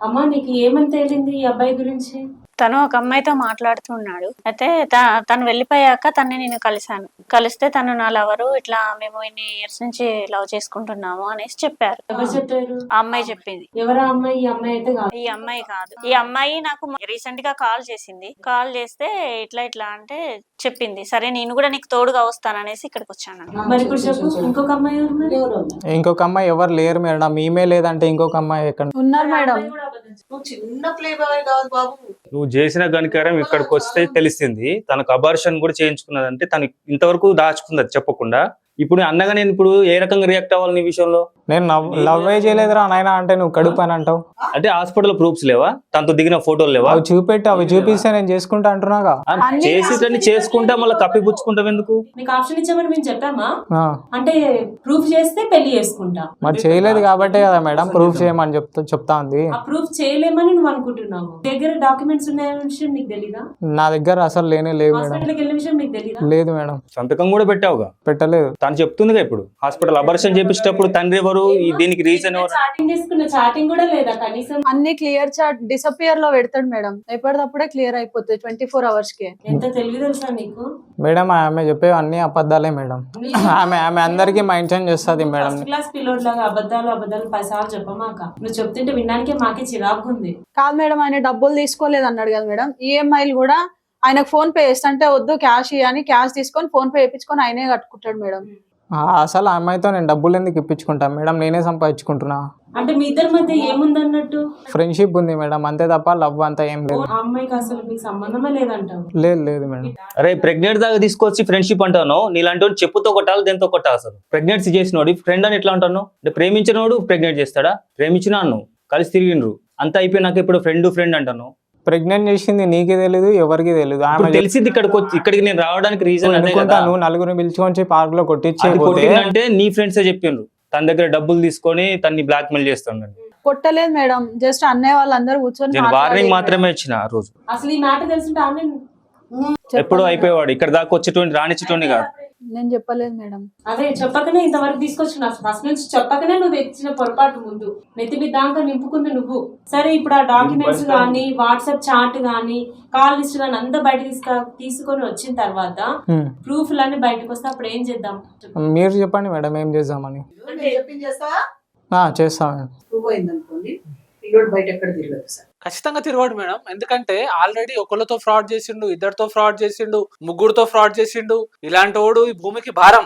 అమ్మా నీకు ఏమని తేలింది ఈ అబ్బాయి గురించి? తను ఒక అమ్మాయితో మాట్లాడుతున్నాడు. అయితే తను వెళ్ళిపోయాక తన్ని నేను కలిశాను. కలిస్తే తను నా లవరు, ఇట్లా మేము ఇన్ని ఇయర్స్ నుంచి లవ్ చేసుకుంటున్నాము అనేసి చెప్పారు. ఎవరు చెప్పారు? ఆ అమ్మాయి చెప్పింది. ఎవరా అమ్మాయి? ఈ అమ్మాయి అయితే కాదు. ఈ అమ్మాయి కాదు. ఈ అమ్మాయి నాకు రీసెంట్ గా కాల్ చేసింది. కాల్ చేస్తే ఇట్లా అంటే చెప్పింది, సరే నేను కూడా నీకు తోడుగా వస్తాననేసి ఇక్కడికి వచ్చాను. మరి ఇప్పుడు చెప్పు, ఇంకొక అమ్మాయి ఎవరు మరి? ఇంకొక అమ్మాయి ఎవరు లేరు మేడం, ఈమె లేదంటే ఇంకొక అమ్మాయి ఎక్కడ ఉన్నారు మేడం. నువ్వు చిన్న ప్లే బాయ్ కాదు బాబు. నువ్వు చేసిన గనికారం ఇక్కడికి వస్తే తెలిసింది. తనకు అబార్షన్ కూడా చేయించుకున్నదంటే తను ఇంతవరకు దాచుకున్నది చెప్పకుండా. ఇప్పుడు అన్నగా నేను ఇప్పుడు ఏ రకంగా రియాక్ట్ అవ్వాలి నీ విషయంలో? నేను లవ్ చేయలేదురా నాయన అంటే నువ్వు కడుపు అని అంటావు. అంటే హాస్పిటల్ ప్రూఫ్స్ లేవా? తనతో దిగిన ఫోటోలు లేవా? అవి చూపెట్టి అవి చూపిస్తే నేను చేసుకుంటా అంటున్నాగా. చేసి చేసుకుంటా మళ్ళీ కప్పిపుచ్చుకుంటావు ఎందుకు? నీకు ఆప్షన్ ఇచ్చామని మేము చెప్పామా? ఆ, అంటే ప్రూఫ్ చేస్తే పెళ్లి చేసుకుంటా. మరి చేయలేదు కాబట్టే కదా మేడం ప్రూఫ్ చేయమని చెప్తా ఉంది. ఆ ప్రూఫ్ చేయలేమని నువ్వు అనుకుంటున్నావు. దగ్గర డాక్యుమెంట్స్ ఉన్నాయనే విషయం నీకు తెలీదా? నా దగ్గర అసలు లేనే లేవు మేడం. హాస్పిటల్కి వెళ్ళిన విషయం నీకు తెలీదా? లేదు మేడం. సంతకం కూడా పెట్టావుగా? పెట్టలేదు. తను చెప్తుందిగా ఇప్పుడు హాస్పిటల్ అబార్షన్ చేపించేటప్పుడు తండ్రి ఎవరు, దీనికి రీజన్ ఎవరు? చాటింగ్ చేసుకున్న చాటింగ్ కూడా లేదా కనీసం? అన్ని క్లియర్ చాట్ డిసపియర్ లో పెడతాడు మేడం. ఎప్పటికప్పుడే క్లియర్ అయిపోతుంది 24 hours కి. ఎంత తెలివి తెలుసా నీకు? మేడం ఆమె చెప్పేవి అన్ని అబద్ధాలే మేడం. ఆమె అందరికి మెన్షన్ చేస్తుంది మేడం. ఫస్ట్ క్లాస్ పిల్లోడ్ లాగా అబద్ధాలు 10 సార్లు చెప్పమాక. నువ్వు చెప్తుంటే వినడానికే మాకే చిరాకు ఉంది. కాదు మేడం, ఆయన డబ్బులు తీసుకోలేదు అన్నాడు కదా మేడం. ఈఎంఐలు కూడా ఆయనకు ఫోన్ పే చేస్తుంటే వద్దు క్యాష్ ఇవ్వని క్యాష్ తీసుకొని ఫోన్ పే చేయించుకొని ఆయనే కట్టుకుంటాడు మేడం. అసలు ఆ అమ్మాయితో నేను డబ్బులు ఎందుకు ఇప్పించుకుంటా మేడం, నేనే సంపాదించుకుంటున్నా. అంటే మీ ఇద్దరి మధ్య ఏముంది అన్నట్టు? ఫ్రెండ్షిప్ ఉంది మేడం, అంతే తప్ప లవ్ అంతా ఏం లేదు. ఆ అమ్మాయికి అసలు మీకు సంబంధమే లేదంటావు? లేదు మేడం. అరే ప్రెగ్నెంట్ దాకా తీసుకొచ్చి ఫ్రెండ్షిప్ అంటాను. నీలాంటి వాడు చెప్పుతో కొట్టాలి, దేంతో కొట్టాలి? అసలు ప్రెగ్నెన్సీ చేసినోడు ఫ్రెండ్ అని ఎట్లా అంటాను? అంటే ప్రేమించినోడు ప్రెగ్నెంట్ చేస్తాడా? ప్రేమించినా నువ్వు కలిసి తిరిగిండ్రు అంతా అయిపోయి నాకు ఇప్పుడు ఫ్రెండ్ అంటాను. ప్రెగ్నెంట్ చేసింది నీకే తెలీదు, ఎవరికి తెలీదు. ఆమె తెలిసింది ఇక్కడికి నేను రావడానికి రీజన్ నువ్వు నలుగురు పిలుచుకొని పార్క్ లో కొట్టించే అంటే నీ ఫ్రెండ్స్ చెప్పిండ్రు తన దగ్గర డబ్బులు తీసుకొని తన్ని బ్లాక్ మెయిల్ చేస్తాను. కొట్టలేదు మేడం, జస్ట్ అన్నయ్య వాళ్ళందరూ కూర్చొని నేను వార్నింగ్ మాత్రమే ఇచ్చిన. ఆ రోజు అసలు ఈ మాట తెలుసుంటే ఆమె ఎప్పుడో అయిపోయేవాడు, ఇక్కడ దాకా వచ్చేటువంటి రానిచ్చేటోని కాదు. నేను చెప్పలేదు మేడం. అదే చెప్పకనే ఇంతవరకు తీసుకొచ్చిన. ఫస్ట్ నుంచి చెప్పకనే నువ్వు తెచ్చిన పొరపాటు. ముందు నెత్తి మీద దాంతో నింపుకుంది నువ్వు. సరే ఇప్పుడు ఆ డాక్యుమెంట్స్ కానీ వాట్సాప్ చాట్ గానీ కాల్ లిస్ట్ గానీ అంతా బయట తీసుకొని వచ్చిన తర్వాత ప్రూఫ్లన్నీ బయటకు వస్తే అప్పుడు ఏం చేద్దాం? మీరు చెప్పండి మేడం ఏం చేద్దామని. చేస్తాం. ఖచ్చితంగా తిరగడు మేడం. ఎందుకంటే ఆల్రెడీ ఒకళ్ళతో ఫ్రాడ్ చేసిండు, ఇద్దరితో ఫ్రాడ్ చేసిండు, ముగ్గురుతో ఫ్రాడ్ చేసిండు. ఇలాంటి వాడు ఈ భూమికి భారం.